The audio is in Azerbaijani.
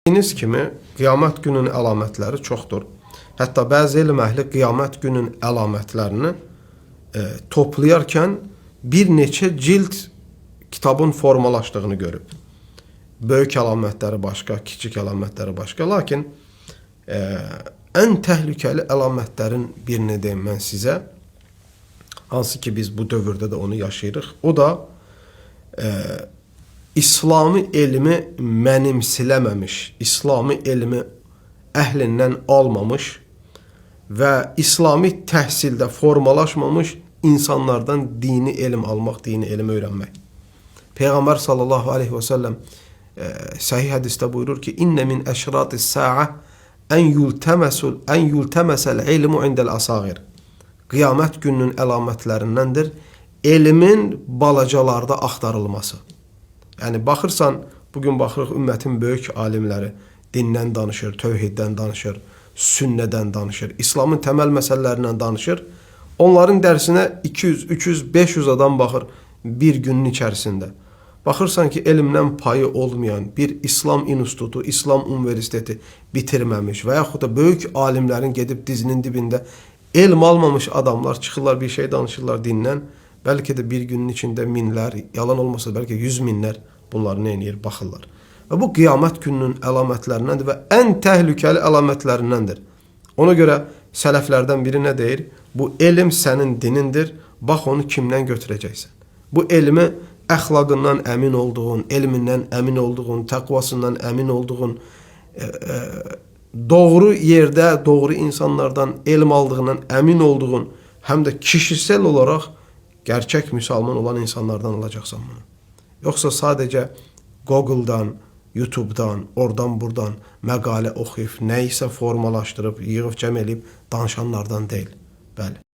Bildiyiniz kimi, qiyamət günün əlamətləri çoxdur. Hətta bəzi elm əhli qiyamət günün əlamətlərini toplayarkən bir neçə cild kitabın formalaşdığını görüb. Böyük əlamətləri başqa, kiçik əlamətləri başqa. Lakin ən təhlükəli əlamətlərin birini deyim mən sizə. Hansı ki biz bu dövrdə də onu yaşayırıq. O da İslami elmi mənimsiləməmiş, İslami elmi əhlindən almamış və İslami təhsildə formalaşmamış insanlardan dini elm almaq, dini elm öyrənmək. Peyğəmbər sallallahu aleyhi və səlləm sahih hədisdə buyurur ki, İnnə min əşratis sa'a ən yultəməsəl ilmu indəl asağir. Qiyamət gününün əlamətlərindəndir elmin balacalarda axtarılması. Yəni, baxırsan, bugün baxırıq, ümmətin böyük alimləri dindən danışır, tövhiddən danışır, sünnədən danışır, İslamın təməl məsələlərindən danışır. Onların dərsinə 200, 300, 500 adam baxır bir günün içərisində. Baxırsan ki, elmdən payı olmayan bir İslam institutu, İslam universiteti bitirməmiş və yaxud da böyük alimlərin gedib dizinin dibində elm almamış adamlar çıxırlar, bir şey danışırlar dindən. Bəlkə də bir günün içində minlər, yalan olmasa bəlkə 100 minlər bunları nə edir, baxırlar. Və bu qiyamət gününün əlamətlərindəndir və ən təhlükəli əlamətlərindəndir. Ona görə sələflərdən biri nə deyir? Bu elm sənin dinindir, bax onu kimdən götürəcəksən? Bu elmi əxlaqından əmin olduğun, elmindən əmin olduğun, təqvasından əmin olduğun, doğru yerdə, doğru insanlardan elm aldığından əmin olduğun, həm də kişisel olaraq gerçek Müslüman olan insanlardan alacaqsan bunu. Yoxsa sadəcə Google'dan, YouTube'dan, oradan buradan məqalə oxuyub, nə isə formalaşdırıb, yığıb cəm eləyib danışanlardan deyil. Bəli.